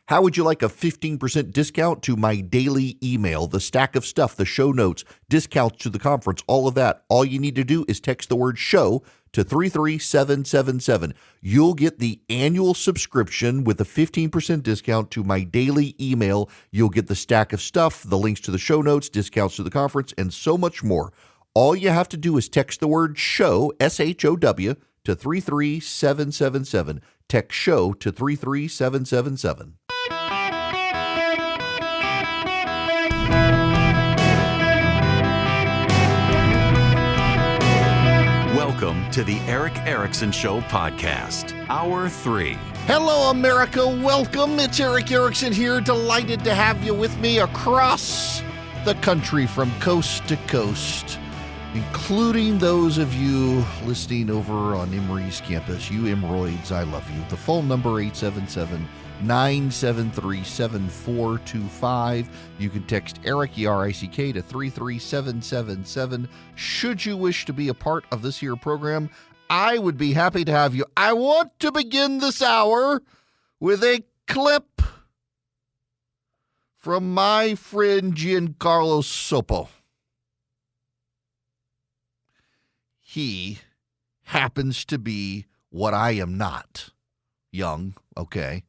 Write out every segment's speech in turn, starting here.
How would you like a 15% discount to my daily email, the stack of stuff, the show notes, discounts to the conference, all of that? All you need to do is text the word show to 33777. You'll get the annual subscription with a 15% discount to my daily email. You'll get the stack of stuff, the links to the show notes, discounts to the conference, and so much more. All you have to do is text the word show, SHOW, to 33777. Text show to 33777. Welcome to the Eric Erickson Show podcast, Hour 3. Hello, America. Welcome. It's Eric Erickson here. Delighted to have you with me across the country from coast to coast, including those of you listening over on Emory's campus. You Emroids, I love you. The phone number, 877-973-7425. You can text Eric, E-R-I-C-K, to 33777. Should you wish to be a part of this here program, I would be happy to have you. I want to begin this hour with a clip from my friend Giancarlo Sopo. He happens to be what I am not. Young, okay.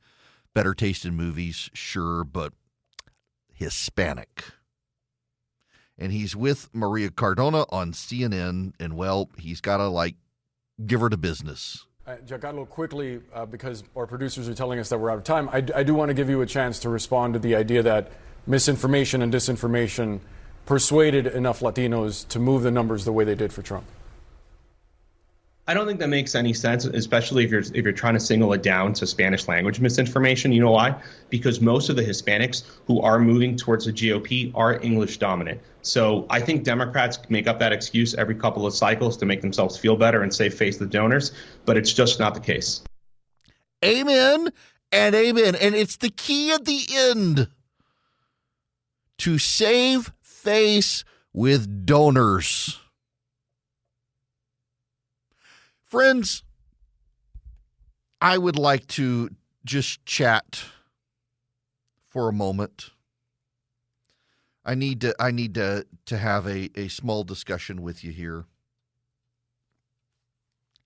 Better taste in movies, sure, but Hispanic. And he's with Maria Cardona on CNN, and, well, he's got to, give her to business. Giancarlo, quickly, because our producers are telling us that we're out of time, I do want to give you a chance to respond to the idea that misinformation and disinformation persuaded enough Latinos to move the numbers the way they did for Trump. I don't think that makes any sense, especially if you're trying to single it down to Spanish language misinformation. You know why? Because most of the Hispanics who are moving towards the GOP are English dominant. So I think Democrats make up that excuse every couple of cycles to make themselves feel better and save face with donors, but it's just not the case. Amen and amen. And it's the key at the end to save face with donors. Friends, I would like to just chat for a moment. I need to have a small discussion with you here.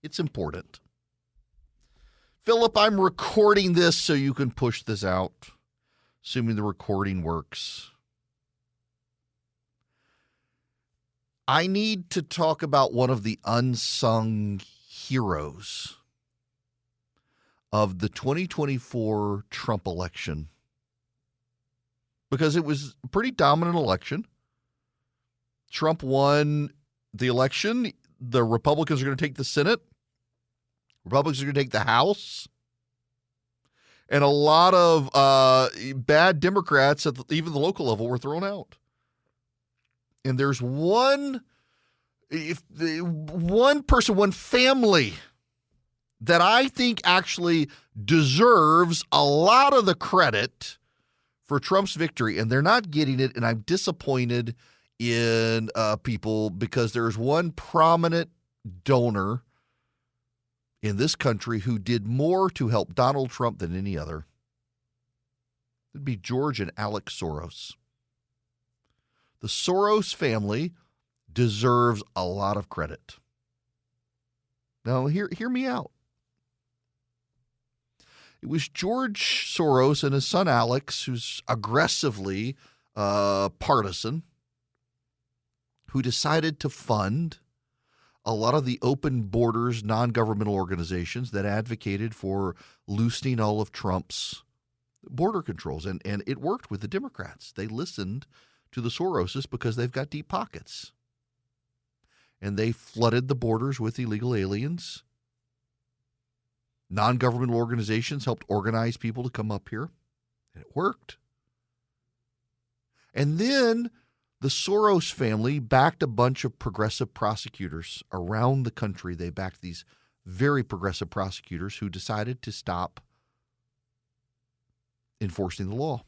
It's important. Philip, I'm recording this so you can push this out, assuming the recording works. I need to talk about one of the unsung heroes of the 2024 Trump election, because it was a pretty dominant election. Trump won the election. The Republicans are going to take the Senate. Republicans are going to take the House. And a lot of bad Democrats at even the local level were thrown out. And there's one person, one family that I think actually deserves a lot of the credit for Trump's victory, and they're not getting it, and I'm disappointed in people, because there's one prominent donor in this country who did more to help Donald Trump than any other. It'd be George and Alex Soros. The Soros family deserves a lot of credit. Now, hear me out. It was George Soros and his son Alex, who's aggressively partisan, who decided to fund a lot of the open borders non-governmental organizations that advocated for loosening all of Trump's border controls. And it worked with the Democrats. They listened to the Soroses because they've got deep pockets. And they flooded the borders with illegal aliens. Non-governmental organizations helped organize people to come up here. And it worked. And then the Soros family backed a bunch of progressive prosecutors around the country. They backed these very progressive prosecutors who decided to stop enforcing the law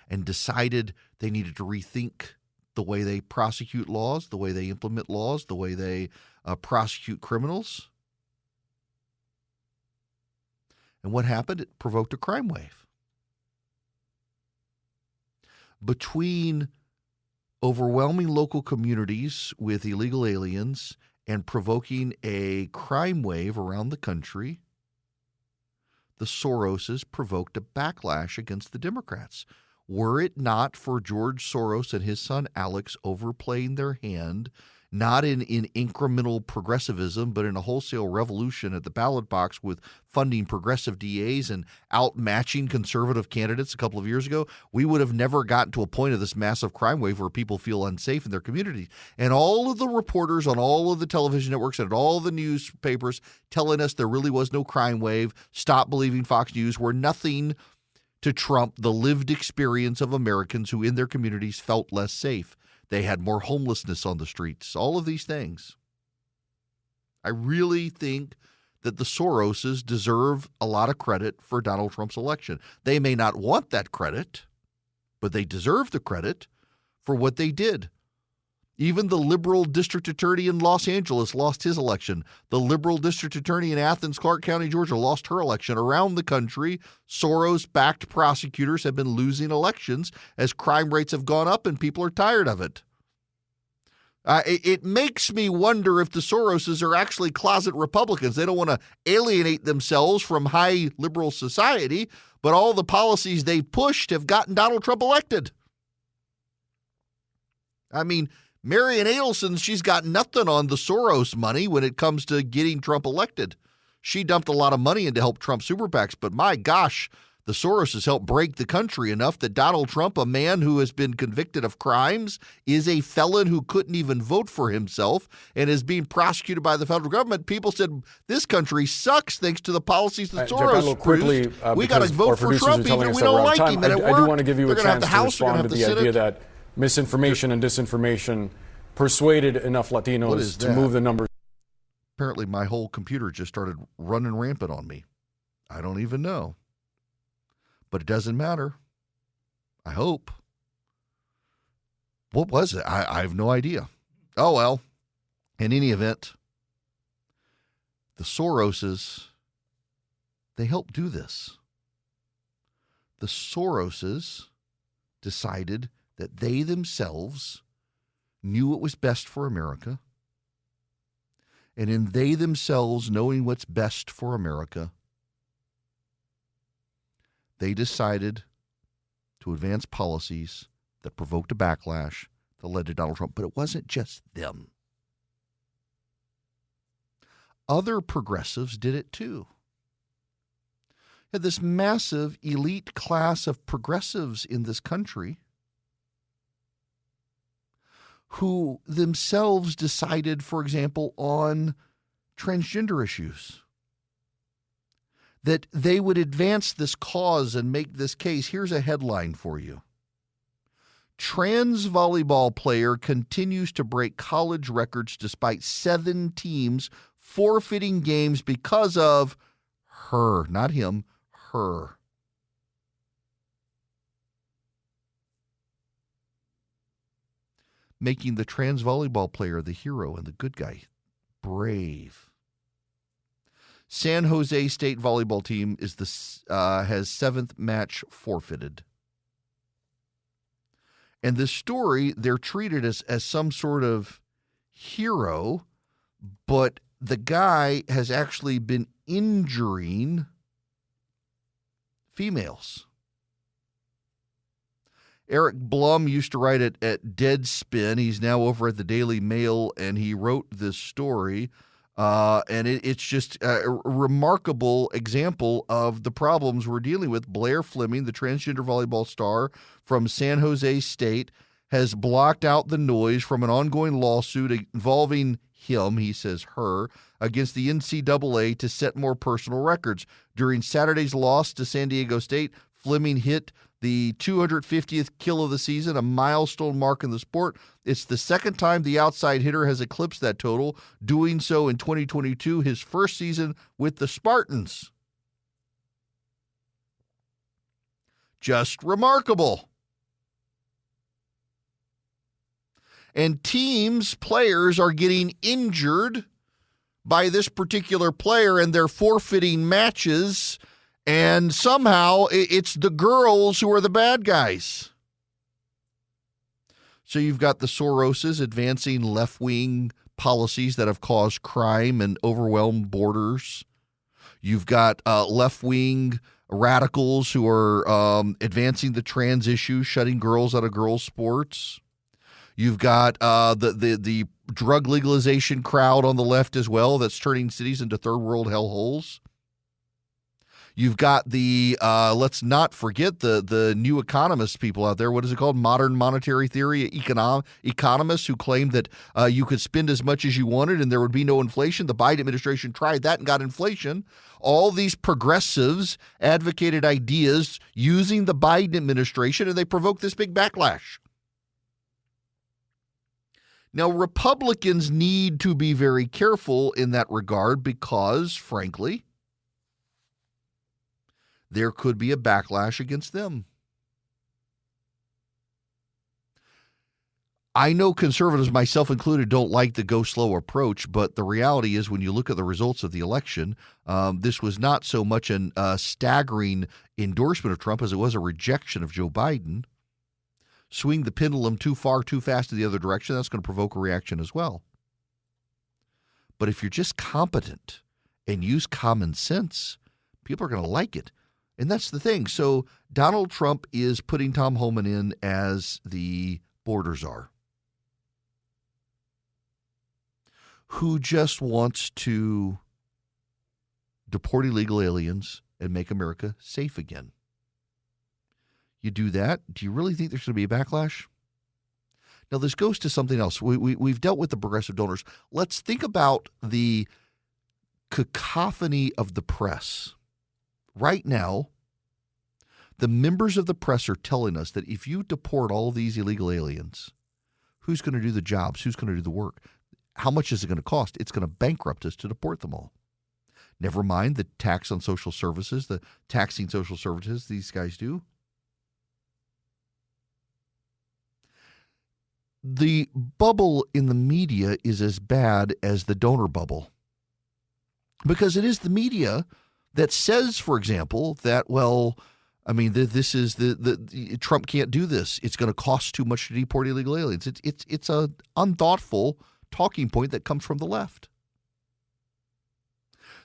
and decided they needed to rethink the way they prosecute laws, the way they implement laws, the way they prosecute criminals. And what happened? It provoked a crime wave. Between overwhelming local communities with illegal aliens and provoking a crime wave around the country, the Soroses provoked a backlash against the Democrats. Were it not for George Soros and his son Alex overplaying their hand, not in incremental progressivism, but in a wholesale revolution at the ballot box with funding progressive DAs and outmatching conservative candidates a couple of years ago, we would have never gotten to a point of this massive crime wave where people feel unsafe in their communities. And all of the reporters on all of the television networks and all the newspapers telling us there really was no crime wave, stop believing Fox News, were nothing to trump the lived experience of Americans who in their communities felt less safe. They had more homelessness on the streets, all of these things. I really think that the Soroses deserve a lot of credit for Donald Trump's election. They may not want that credit, but they deserve the credit for what they did. Even the liberal district attorney in Los Angeles lost his election. The liberal district attorney in Athens, Clark County, Georgia, lost her election. Around the country, Soros-backed prosecutors have been losing elections as crime rates have gone up and people are tired of it. It makes me wonder if the Soroses are actually closet Republicans. They don't want to alienate themselves from high liberal society, but all the policies they pushed have gotten Donald Trump elected. I mean, Marian Adelson, she's got nothing on the Soros money when it comes to getting Trump elected. She dumped a lot of money in to help Trump super PACs, but my gosh, the Soroses helped break the country enough that Donald Trump, a man who has been convicted of crimes, is a felon who couldn't even vote for himself and is being prosecuted by the federal government. People said this country sucks thanks to the policies that Soros produced. We got to vote for Trump even if we don't like him. And I do want to give you a chance to respond to the idea that misinformation and disinformation persuaded enough Latinos to move the numbers. Apparently, my whole computer just started running rampant on me. I don't even know. But it doesn't matter. I hope. What was it? I have no idea. Oh, well. In any event, the Soroses, they helped do this. The Soroses decided that they themselves knew what was best for America. And in they themselves knowing what's best for America, they decided to advance policies that provoked a backlash that led to Donald Trump. But it wasn't just them. Other progressives did it too. You had this massive elite class of progressives in this country who themselves decided, for example, on transgender issues, that they would advance this cause and make this case. Here's a headline for you. Trans volleyball player continues to break college records despite 7 teams forfeiting games because of her, not him, her. Making the trans volleyball player the hero and the good guy. Brave. San Jose State volleyball team is has 7th match forfeited. And this story, they're treated as some sort of hero, but the guy has actually been injuring females. Eric Blum used to write at Deadspin. He's now over at the Daily Mail, and he wrote this story. And it's just a remarkable example of the problems we're dealing with. Blair Fleming, the transgender volleyball star from San Jose State, has blocked out the noise from an ongoing lawsuit involving him, he says her, against the NCAA to set more personal records. During Saturday's loss to San Diego State, Fleming hit the 250th kill of the season, a milestone mark in the sport. It's the second time the outside hitter has eclipsed that total, doing so in 2022, his first season with the Spartans. Just remarkable. And teams, players are getting injured by this particular player, and they're forfeiting matches. And somehow it's the girls who are the bad guys. So you've got the Soroses advancing left-wing policies that have caused crime and overwhelmed borders. You've got left-wing radicals who are advancing the trans issue, shutting girls out of girls' sports. You've got the drug legalization crowd on the left as well that's turning cities into third world hellholes. You've got the, let's not forget the new economist people out there. What is it called? Modern monetary theory economists who claim that you could spend as much as you wanted and there would be no inflation. The Biden administration tried that and got inflation. All these progressives advocated ideas using the Biden administration, and they provoked this big backlash. Now, Republicans need to be very careful in that regard because, frankly, there could be a backlash against them. I know conservatives, myself included, don't like the go slow approach, but the reality is when you look at the results of the election, this was not so much a staggering endorsement of Trump as it was a rejection of Joe Biden. Swing the pendulum too far, too fast in the other direction, that's going to provoke a reaction as well. But if you're just competent and use common sense, people are going to like it. And that's the thing. So Donald Trump is putting Tom Homan in as the border czar, who just wants to deport illegal aliens and make America safe again. You do that, do you really think there's going to be a backlash? Now, this goes to something else. We've dealt with the progressive donors. Let's think about the cacophony of the press. Right now, the members of the press are telling us that if you deport all of these illegal aliens, who's going to do the jobs? Who's going to do the work? How much is it going to cost? It's going to bankrupt us to deport them all. Never mind the tax on social services, the taxing social services these guys do. The bubble in the media is as bad as the donor bubble because it is the media that says, for example, that, well, I mean, this is the Trump can't do this. It's going to cost too much to deport illegal aliens. It's an unthoughtful talking point that comes from the left.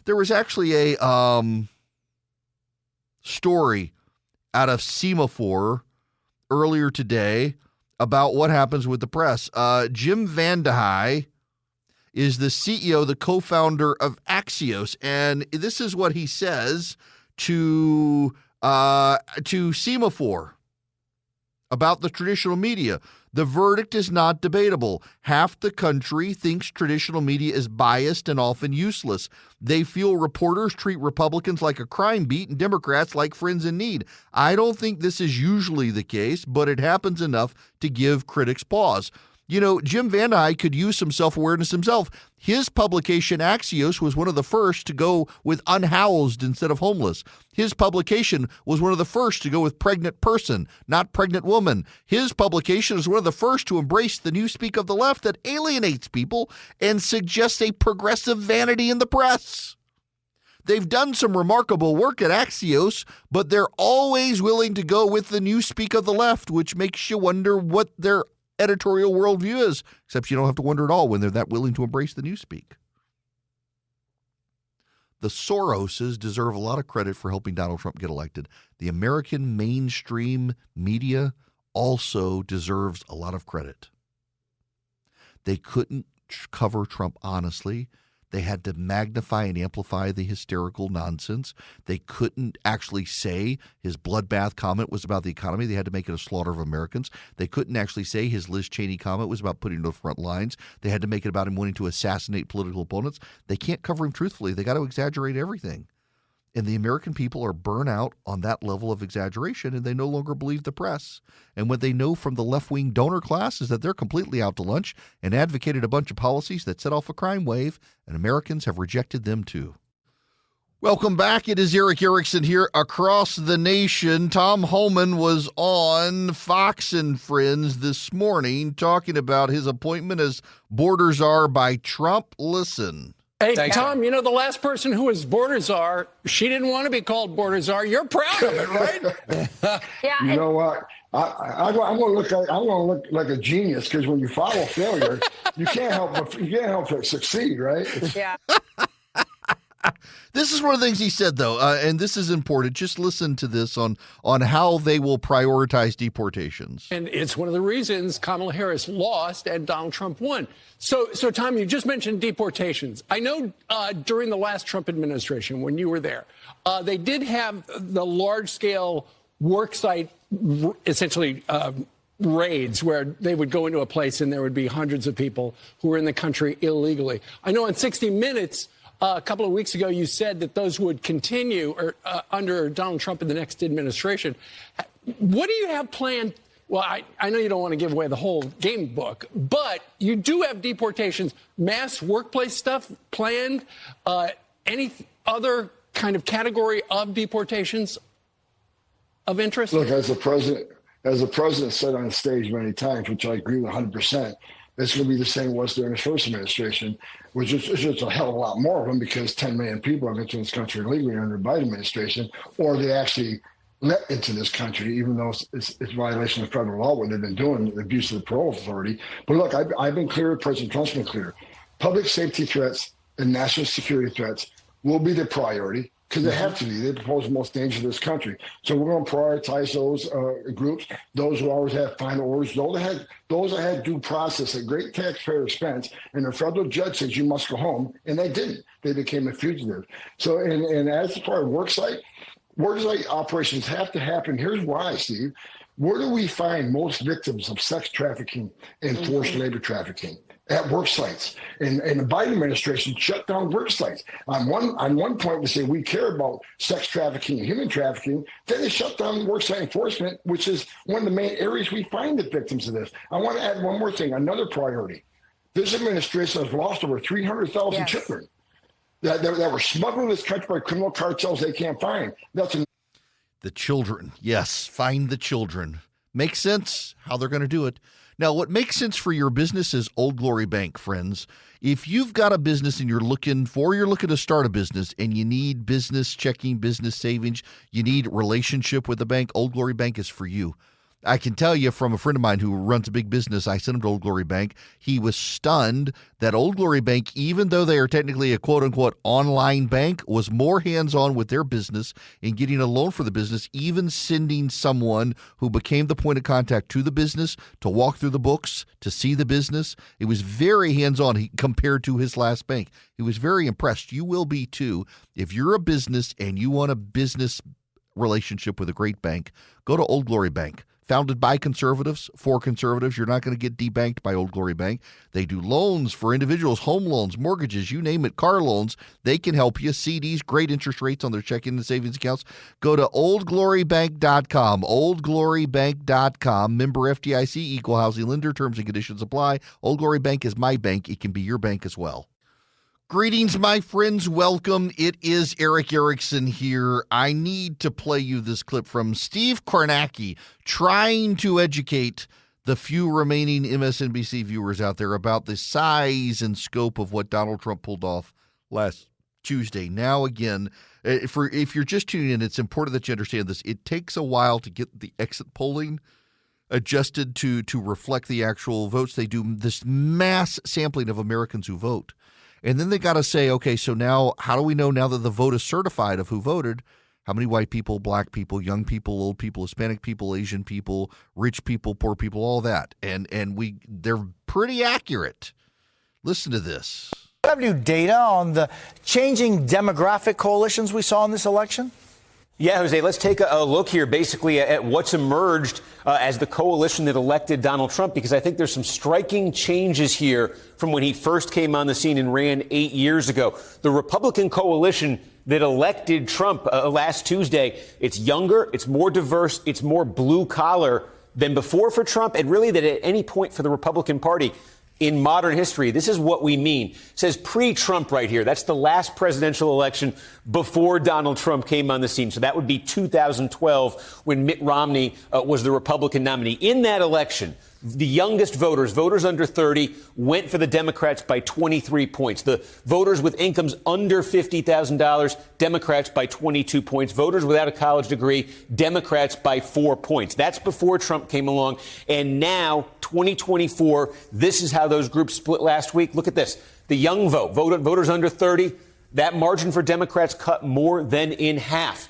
There was actually a story out of Semaphore earlier today about what happens with the press. Jim Vandehei is the CEO, the co-founder of Axios, and this is what he says to Semaphore about the traditional media. The verdict is not debatable. Half the country thinks traditional media is biased and often useless. They feel reporters treat Republicans like a crime beat and Democrats like friends in need. I don't think this is usually the case, but it happens enough to give critics pause. You know, Jim Vandehei could use some self-awareness himself. His publication, Axios, was one of the first to go with unhoused instead of homeless. His publication was one of the first to go with pregnant person, not pregnant woman. His publication is one of the first to embrace the newspeak of the left that alienates people and suggests a progressive vanity in the press. They've done some remarkable work at Axios, but they're always willing to go with the newspeak of the left, which makes you wonder what their editorial worldview is, except you don't have to wonder at all when they're that willing to embrace the newspeak. The Soroses deserve a lot of credit for helping Donald Trump get elected. The American mainstream media also deserves a lot of credit. They couldn't cover Trump honestly. They had to magnify and amplify the hysterical nonsense. They couldn't actually say his bloodbath comment was about the economy. They had to make it a slaughter of Americans. They couldn't actually say his Liz Cheney comment was about putting him to the front lines. They had to make it about him wanting to assassinate political opponents. They can't cover him truthfully. They got to exaggerate everything. And the American people are burnt out on that level of exaggeration, and they no longer believe the press. And what they know from the left-wing donor class is that they're completely out to lunch and advocated a bunch of policies that set off a crime wave, and Americans have rejected them too. Welcome back. It is Eric Erickson here across the nation. Tom Homan was on Fox and Friends this morning talking about his appointment as border czar by Trump. Listen. Hey, Thanks, Tom, the last person who was border czar, she didn't want to be called border czar. You're proud of it, right? Yeah. You know what? I'm going to look like a genius, because when you follow failure, you can't help but succeed, right? Yeah. This is one of the things he said, though, and this is important. Just listen to this on how they will prioritize deportations. And it's one of the reasons Kamala Harris lost and Donald Trump won. So Tom, you just mentioned deportations. I know during the last Trump administration, when you were there, they did have the large-scale worksite, essentially raids, where they would go into a place and there would be hundreds of people who were in the country illegally. I know on 60 Minutes, a couple of weeks ago, you said that those would continue under Donald Trump in the next administration. What do you have planned? Well, I know you don't want to give away the whole game book, but you do have deportations, mass workplace stuff planned. Any other kind of category of deportations of interest? Look, as the president said on stage many times, which I agree with 100%, it's going to be the same it was during his first administration, which is just a hell of a lot more of them, because 10 million people have entered this country illegally under the Biden administration, or they actually let into this country, even though it's violation of federal law, what they've been doing, the abuse of the parole authority. But look, I've been clear, President Trump's been clear. Public safety threats and national security threats will be the priority, because they have to be. They pose the most danger to this country. So we're going to prioritize those groups, those who always have final orders, those that had due process at great taxpayer expense, and the federal judge says you must go home, and they didn't. They became a fugitive. So, and as far as worksite operations have to happen. Here's why, Steve. Where do we find most victims of sex trafficking and forced labor trafficking? At work sites. And the Biden administration shut down work sites. On one point, they say we care about sex trafficking and human trafficking. Then they shut down work site enforcement, which is one of the main areas we find the victims of this. I want to add one more thing, another priority. This administration has lost over 300,000 children that were smuggled in this country by criminal cartels they can't find. The children. Yes, find the children. Makes sense how they're going to do it. Now, what makes sense for your business is Old Glory Bank, friends. If you've got a business and you're looking to start a business and you need business checking, business savings, you need relationship with the bank, Old Glory Bank is for you. I can tell you from a friend of mine who runs a big business, I sent him to Old Glory Bank. He was stunned that Old Glory Bank, even though they are technically a quote-unquote online bank, was more hands-on with their business in getting a loan for the business, even sending someone who became the point of contact to the business to walk through the books, to see the business. It was very hands-on compared to his last bank. He was very impressed. You will be too. If you're a business and you want a business relationship with a great bank, go to Old Glory Bank. Founded by conservatives, for conservatives. You're not going to get debanked by Old Glory Bank. They do loans for individuals, home loans, mortgages, you name it, car loans. They can help you. CDs, great interest rates on their checking and savings accounts. Go to oldglorybank.com, oldglorybank.com. Member FDIC, equal housing lender. Terms and conditions apply. Old Glory Bank is my bank. It can be your bank as well. Greetings, my friends. Welcome. It is Eric Erickson here. I need to play you this clip from Steve Kornacki trying to educate the few remaining MSNBC viewers out there about the size and scope of what Donald Trump pulled off last Tuesday. Now, again, if you're just tuning in, it's important that you understand this. It takes a while to get the exit polling adjusted to reflect the actual votes. They do this mass sampling of Americans who vote. And then they got to say, okay, so now how do we know now that the vote is certified of who voted? How many white people, black people, young people, old people, Hispanic people, Asian people, rich people, poor people, all that. And they're pretty accurate. Listen to this. Do you have new data on the changing demographic coalitions we saw in this election? Yeah, Jose, let's take a look here basically at what's emerged as the coalition that elected Donald Trump, because I think there's some striking changes here from when he first came on the scene and ran 8 years ago. The Republican coalition that elected Trump last Tuesday, it's younger, it's more diverse, it's more blue collar than before for Trump, and really that at any point for the Republican Party in modern history. This is what we mean. It says pre-Trump right here. That's the last presidential election before Donald Trump came on the scene. So that would be 2012 when Mitt Romney was the Republican nominee. In that election, The youngest voters under 30, went for the Democrats by 23 points. The voters with incomes under $50,000, Democrats by 22 points. Voters without a college degree, Democrats by 4 points. That's before Trump came along. And now, 2024, this is how those groups split last week. Look at this. The young voters under 30, that margin for Democrats cut more than in half.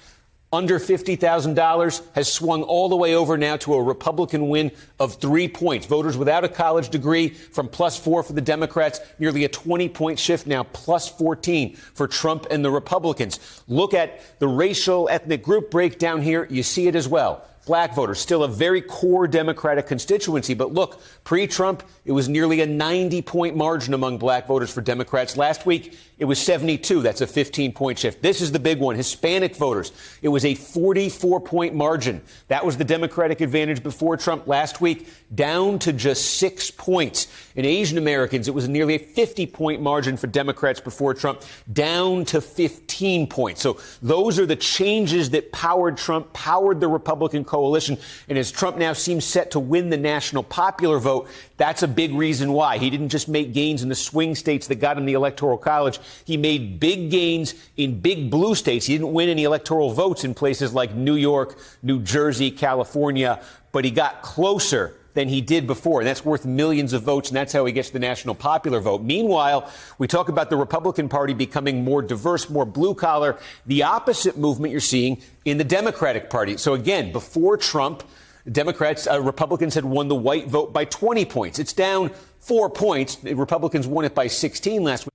Under $50,000 has swung all the way over now to a Republican win of 3 points. Voters without a college degree from +4 for the Democrats, nearly a 20-point shift now, +14 for Trump and the Republicans. Look at the racial ethnic group breakdown here. You see it as well. Black voters, still a very core Democratic constituency. But look, pre-Trump, it was nearly a 90-point margin among black voters for Democrats. Last week, it was 72. That's a 15-point shift. This is the big one. Hispanic voters. It was a 44-point margin. That was the Democratic advantage before Trump. Last week, down to just 6 points. In Asian Americans, it was nearly a 50-point margin for Democrats before Trump, down to 15 points. So those are the changes that powered Trump, powered the Republican coalition. And as Trump now seems set to win the national popular vote, that's a big reason why. He didn't just make gains in the swing states that got him the Electoral College. He made big gains in big blue states. He didn't win any electoral votes in places like New York, New Jersey, California, but he got closer than he did before. And that's worth millions of votes, and that's how he gets the national popular vote. Meanwhile, we talk about the Republican Party becoming more diverse, more blue-collar. The opposite movement you're seeing in the Democratic Party. So again, before Trump, Republicans had won the white vote by 20 points. It's down 4 points. The Republicans won it by 16 last week.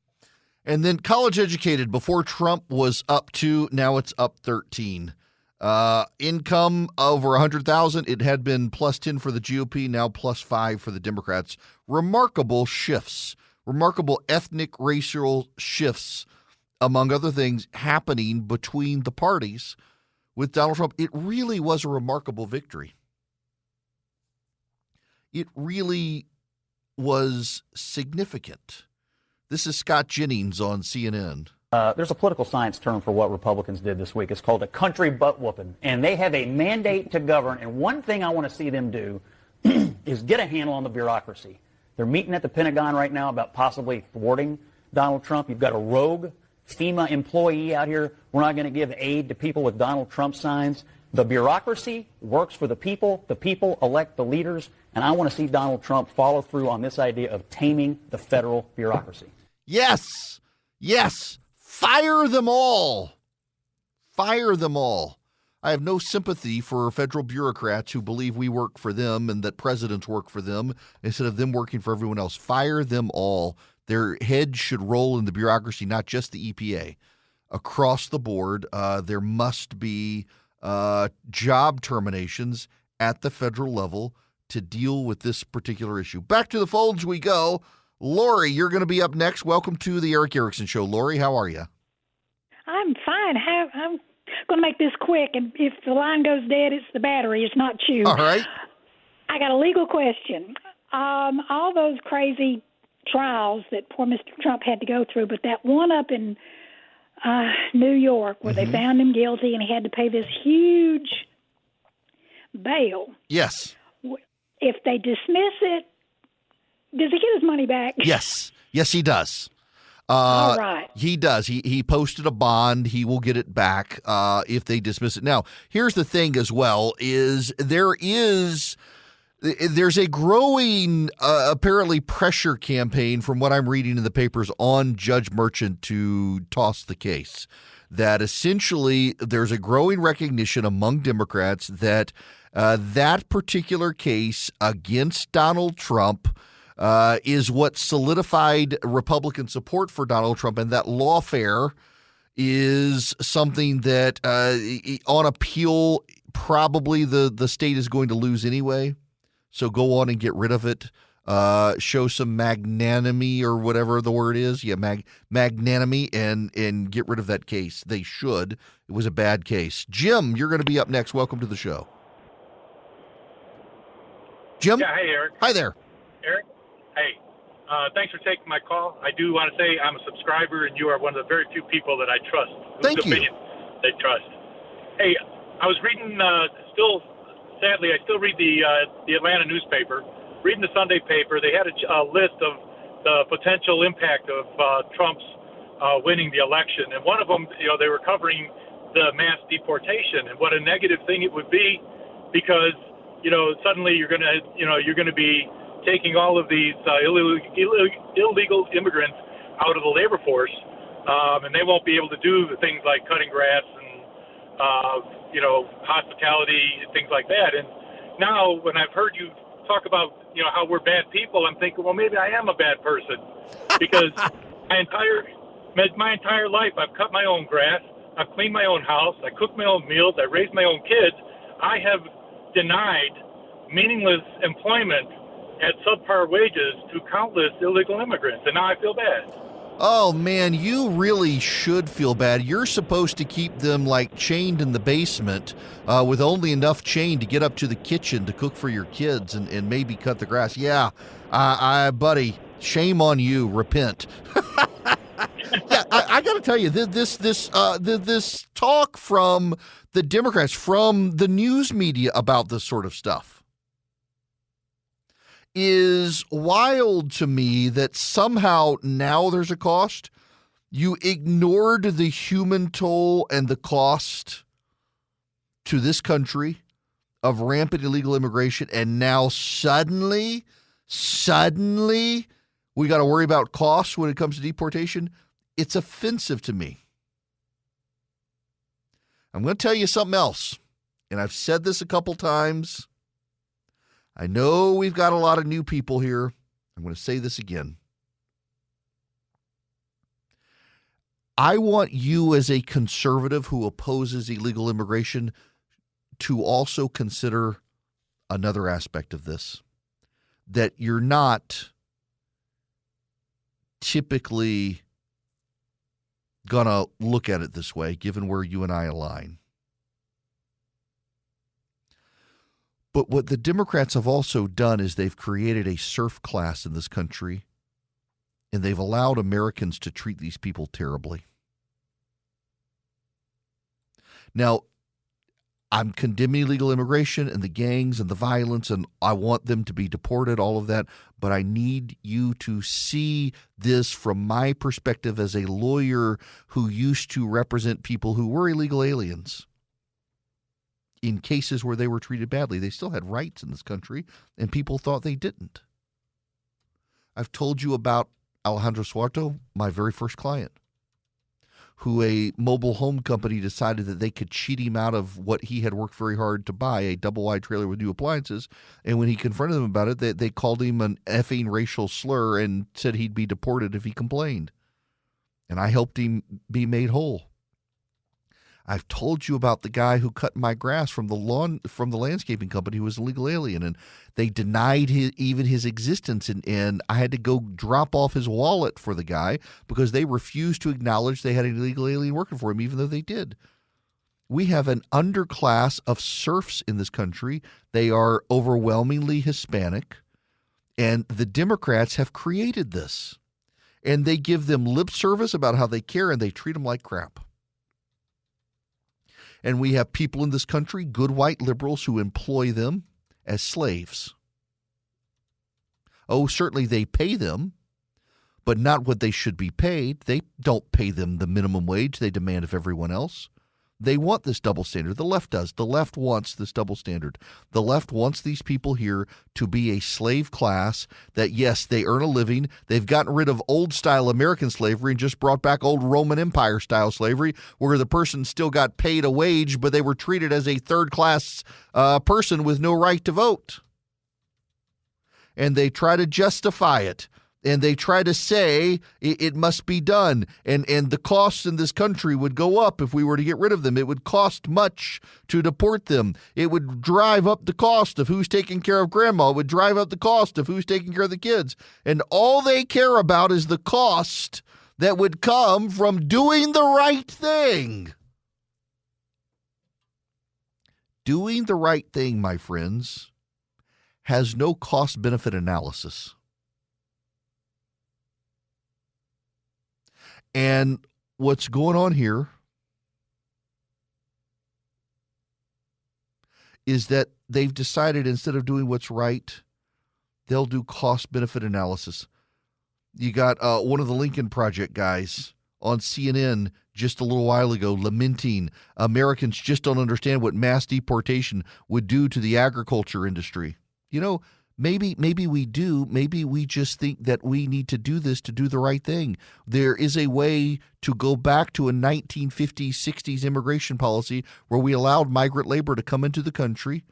And then college educated, before Trump was up 2, now it's up 13. Income over 100,000, it had been +10 for the GOP, now +5 for the Democrats. Remarkable shifts, remarkable ethnic, racial shifts, among other things, happening between the parties with Donald Trump. It really was a remarkable victory. It really was significant. This is Scott Jennings on CNN. There's a political science term for what Republicans did this week. It's called a country butt whooping. And they have a mandate to govern. And one thing I want to see them do is get a handle on the bureaucracy. They're meeting at the Pentagon right now about possibly thwarting Donald Trump. You've got a rogue FEMA employee out here. We're not going to give aid to people with Donald Trump signs. The bureaucracy works for the people. The people elect the leaders. And I want to see Donald Trump follow through on this idea of taming the federal bureaucracy. Yes. Yes. Fire them all. Fire them all. I have no sympathy for federal bureaucrats who believe we work for them and that presidents work for them instead of them working for everyone else. Fire them all. Their heads should roll in the bureaucracy, not just the EPA. Across the board, there must be job terminations at the federal level to deal with this particular issue. Back to the folds we go. Lori, you're going to be up next. Welcome to the Eric Erickson Show. Lori, how are you? I'm fine. I'm going to make this quick. And if the line goes dead, it's the battery. It's not you. All right. I got a legal question. All those crazy trials that poor Mr. Trump had to go through, but that one up in New York where they found him guilty and he had to pay this huge bail. Yes. If they dismiss it, does he get his money back? Yes. Yes, he does. All right. He does. He posted a bond. He will get it back if they dismiss it. Now, here's the thing as well, is there's a growing, apparently, pressure campaign from what I'm reading in the papers on Judge Merchant to toss the case. That essentially there's a growing recognition among Democrats that that particular case against Donald Trump is what solidified Republican support for Donald Trump, and that lawfare is something that on appeal probably the state is going to lose anyway. So go on and get rid of it. Show some magnanimity or whatever the word is. Yeah, magnanimity and get rid of that case. They should. It was a bad case. Jim, you're going to be up next. Welcome to the show. Jim? Yeah, hey, Eric. Hi there. Eric? Hey, thanks for taking my call. I do want to say I'm a subscriber, and you are one of the very few people that I trust. Thank you. Opinion they trust. Hey, I was reading, sadly, I still read the Atlanta newspaper. reading the Sunday paper. They had a list of the potential impact of Trump's winning the election, and one of them, they were covering the mass deportation and what a negative thing it would be, because suddenly you're going to be taking all of these illegal immigrants out of the labor force, and they won't be able to do the things like cutting grass and hospitality and things like that. And now when I've heard you talk about how we're bad people, I'm thinking, well, maybe I am a bad person, because my entire life I've cut my own grass, I've cleaned my own house, I cook my own meals, I raised my own kids. I have denied meaningless employment at subpar wages to countless illegal immigrants, and now I feel bad. Oh, man, you really should feel bad. You're supposed to keep them, chained in the basement with only enough chain to get up to the kitchen to cook for your kids and maybe cut the grass. Yeah, buddy, shame on you. Repent. Yeah, I got to tell you, this talk from the Democrats, from the news media about this sort of stuff is wild to me, that somehow now there's a cost. You ignored the human toll and the cost to this country of rampant illegal immigration, and now suddenly we got to worry about costs when it comes to deportation. It's offensive to me. I'm going to tell you something else, and I've said this a couple times. I know we've got a lot of new people here. I'm going to say this again. I want you, as a conservative who opposes illegal immigration, to also consider another aspect of this, that you're not typically going to look at it this way, given where you and I align. But what the Democrats have also done is they've created a serf class in this country, and they've allowed Americans to treat these people terribly. Now, I'm condemning illegal immigration and the gangs and the violence, and I want them to be deported, all of that. But I need you to see this from my perspective as a lawyer who used to represent people who were illegal aliens in cases where they were treated badly. They still had rights in this country, and people thought they didn't. I've told you about Alejandro Suarto, my very first client, who a mobile home company decided that they could cheat him out of what he had worked very hard to buy, a double-wide trailer with new appliances. And when he confronted them about it, they called him an effing racial slur and said he'd be deported if he complained. And I helped him be made whole. I've told you about the guy who cut my grass from the landscaping company who was an illegal alien, and they denied even his existence, and I had to go drop off his wallet for the guy because they refused to acknowledge they had an illegal alien working for him, even though they did. We have an underclass of serfs in this country. They are overwhelmingly Hispanic, and the Democrats have created this, and they give them lip service about how they care, and they treat them like crap. And we have people in this country, good white liberals, who employ them as slaves. Oh, certainly they pay them, but not what they should be paid. They don't pay them the minimum wage they demand of everyone else. They want this double standard. The left does. The left wants this double standard. The left wants these people here to be a slave class that, yes, they earn a living. They've gotten rid of old-style American slavery and just brought back old Roman Empire-style slavery, where the person still got paid a wage, but they were treated as a third-class person with no right to vote. And they try to justify it. And they try to say it must be done. And the costs in this country would go up if we were to get rid of them. It would cost much to deport them. It would drive up the cost of who's taking care of grandma. It would drive up the cost of who's taking care of the kids. And all they care about is the cost that would come from doing the right thing. Doing the right thing, my friends, has no cost-benefit analysis. And what's going on here is that they've decided, instead of doing what's right, They'll do cost-benefit analysis. You got one of the Lincoln Project guys on CNN just a little while ago lamenting Americans just don't understand what mass deportation would do to the agriculture industry. You know, maybe we do. Maybe we just think that we need to do this to do the right thing. There is a way to go back to a 1950s, 60s immigration policy where we allowed migrant labor to come into the country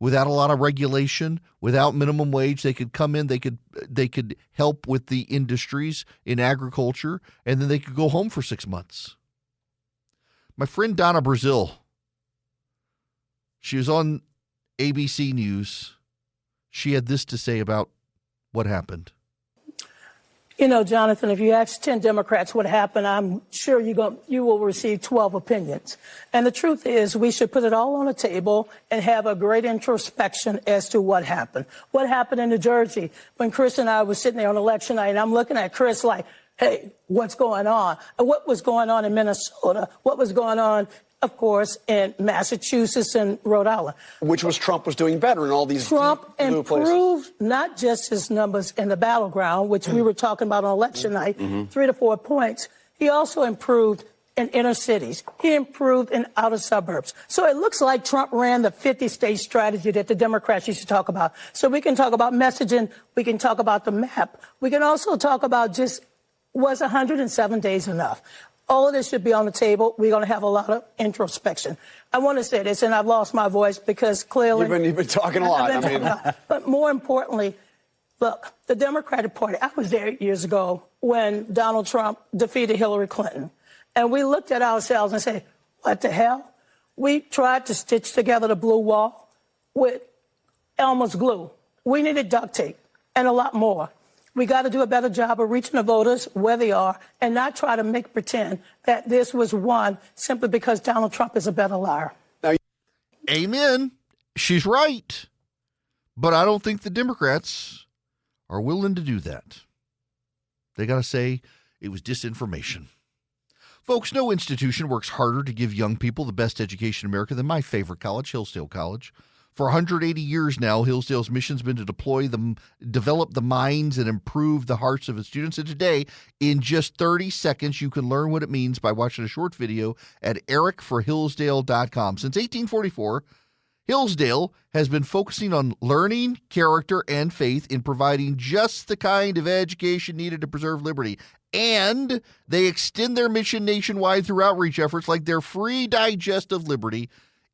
without a lot of regulation, without minimum wage. They could come in, they could help with the industries in agriculture, and then they could go home for 6 months. My friend Donna Brazil, she was on ABC News. She had this to say about what happened. You know, Jonathan, if you ask 10 Democrats what happened, I'm sure you will receive 12 opinions. And the truth is we should put it all on the table and have a great introspection as to what happened. What happened in New Jersey when Chris and I were sitting there on election night, and I'm looking at Chris like, hey, what's going on? And what was going on in Minnesota? What was going on, of course, in Massachusetts and Rhode Island? Which was Trump was doing better in all these Trump blue places. improved not just his numbers in the battleground, which we were talking about on election night, 3 to 4 points. He also improved in inner cities. He improved in outer suburbs. So it looks like Trump ran the 50-state strategy that the Democrats used to talk about. So we can talk about messaging. We can talk about the map. We can also talk about just, was 107 days enough? All of this should be on the table. We're going to have a lot of introspection. I want to say this, and I've lost my voice because clearly... You've been talking a lot. But more importantly, look, the Democratic Party, I was there 8 years ago when Donald Trump defeated Hillary Clinton. And we looked at ourselves and said, what the hell? We tried to stitch together the blue wall with Elmer's glue. We needed duct tape and a lot more. We got to do a better job of reaching the voters where they are and not try to make pretend that this was won simply because Donald Trump is a better liar. Amen. She's right. But I don't think the Democrats are willing to do that. They got to say it was disinformation. Folks, no institution works harder to give young people the best education in America than my favorite college, Hillsdale College. For 180 years now, Hillsdale's mission's been to develop the minds and improve the hearts of its students. And today, in just 30 seconds, you can learn what it means by watching a short video at ericforhillsdale.com. Since 1844, Hillsdale has been focusing on learning, character, and faith in providing just the kind of education needed to preserve liberty. And they extend their mission nationwide through outreach efforts like their free digest of liberty,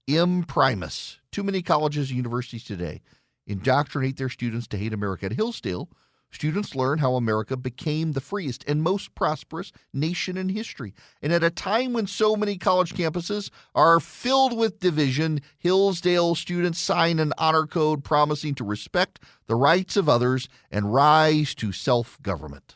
Imprimis. Too many colleges and universities today indoctrinate their students to hate America. At Hillsdale, students learn how America became the freest and most prosperous nation in history. And at a time when so many college campuses are filled with division, Hillsdale students sign an honor code promising to respect the rights of others and rise to self-government.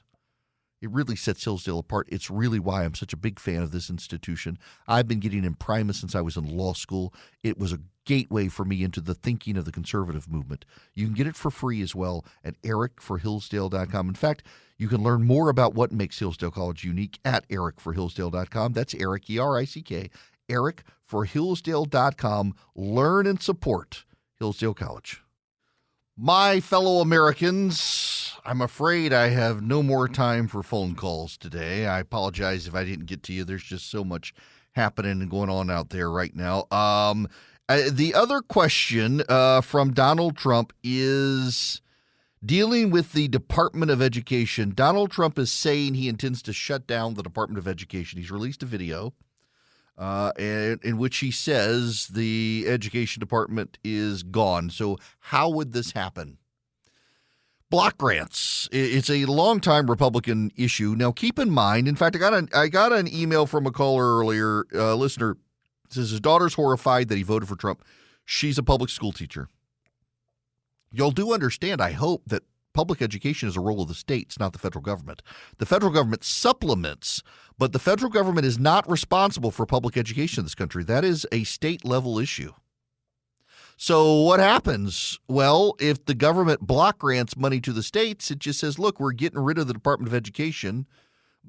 It really sets Hillsdale apart. It's really why I'm such a big fan of this institution. I've been getting Imprimis since I was in law school. It was a gateway for me into the thinking of the conservative movement. You can get it for free as well at ericforhillsdale.com. In fact, you can learn more about what makes Hillsdale College unique at ericforhillsdale.com. That's Eric, E-R-I-C-K, ericforhillsdale.com. Learn and support Hillsdale College. My fellow Americans, I'm afraid I have no more time for phone calls today. I apologize if I didn't get to you. There's just so much happening and going on out there right now. The other question from Donald Trump is dealing with the Department of Education. Donald Trump is saying he intends to shut down the Department of Education. He's released a video in which he says the education department is gone. So how would this happen? Block grants. It's a longtime Republican issue. Now, keep in mind, in fact, I got an email from a caller earlier, listener, says his daughter's horrified that he voted for Trump. She's a public school teacher. You'll do understand, I hope, that public education is a role of the states, not the federal government. The federal government supplements, but the federal government is not responsible for public education in this country. That is a state-level issue. So what happens? Well, if the government block grants money to the states, it just says, look, we're getting rid of the Department of Education,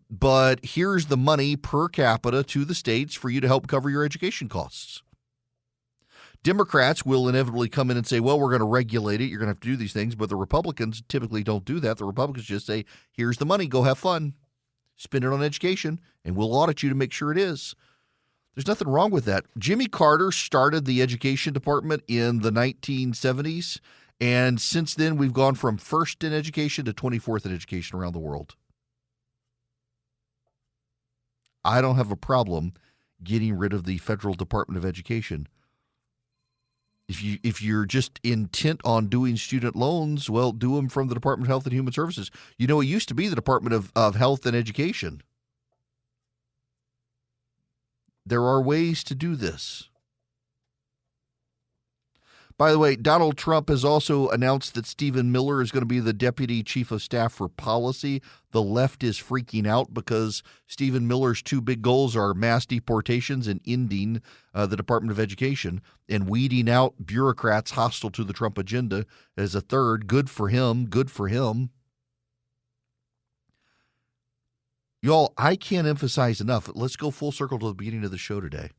but here's the money per capita to the states for you to help cover your education costs. Democrats will inevitably come in and say, well, we're going to regulate it. You're going to have to do these things. But the Republicans typically don't do that. The Republicans just say, here's the money. Go have fun. Spend it on education, and we'll audit you to make sure it is. There's nothing wrong with that. Jimmy Carter started the education department in the 1970s. And since then, we've gone from first in education to 24th in education around the world. I don't have a problem getting rid of the Federal Department of Education. If you're just intent on doing student loans, well, do them from the Department of Health and Human Services. You know, it used to be the Department of Health and Education. There are ways to do this. By the way, Donald Trump has also announced that Stephen Miller is going to be the Deputy Chief of Staff for Policy. The left is freaking out because Stephen Miller's two big goals are mass deportations and ending the Department of Education, and weeding out bureaucrats hostile to the Trump agenda as a third. Good for him. Good for him. Y'all, I can't emphasize enough. Let's go full circle to the beginning of the show today.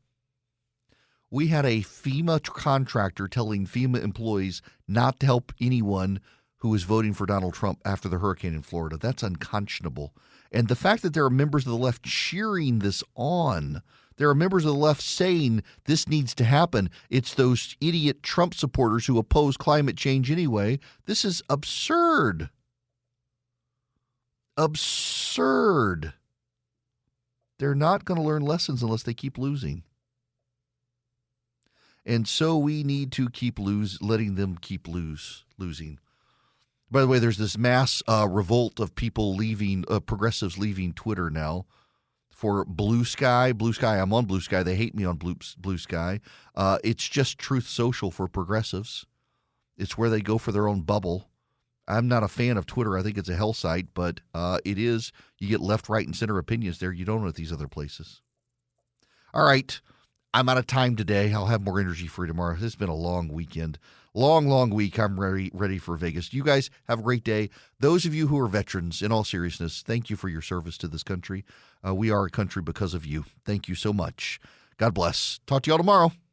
We had a FEMA contractor telling FEMA employees not to help anyone who was voting for Donald Trump after the hurricane in Florida. That's unconscionable. And the fact that there are members of the left cheering this on, there are members of the left saying this needs to happen. It's those idiot Trump supporters who oppose climate change anyway. This is absurd. Absurd. They're not going to learn lessons unless they keep losing. And so we need to keep letting them keep losing. By the way, there's this mass revolt of people leaving, progressives leaving Twitter now for Blue Sky. Blue Sky, I'm on Blue Sky. They hate me on Blue Sky. It's just Truth Social for progressives. It's where they go for their own bubble. I'm not a fan of Twitter. I think it's a hell site, but it is. You get left, right, and center opinions there. You don't at these other places. All right. I'm out of time today. I'll have more energy for you tomorrow. This has been a long weekend. Long week. I'm ready for Vegas. You guys have a great day. Those of you who are veterans, in all seriousness, thank you for your service to this country. We are a country because of you. Thank you so much. God bless. Talk to y'all tomorrow.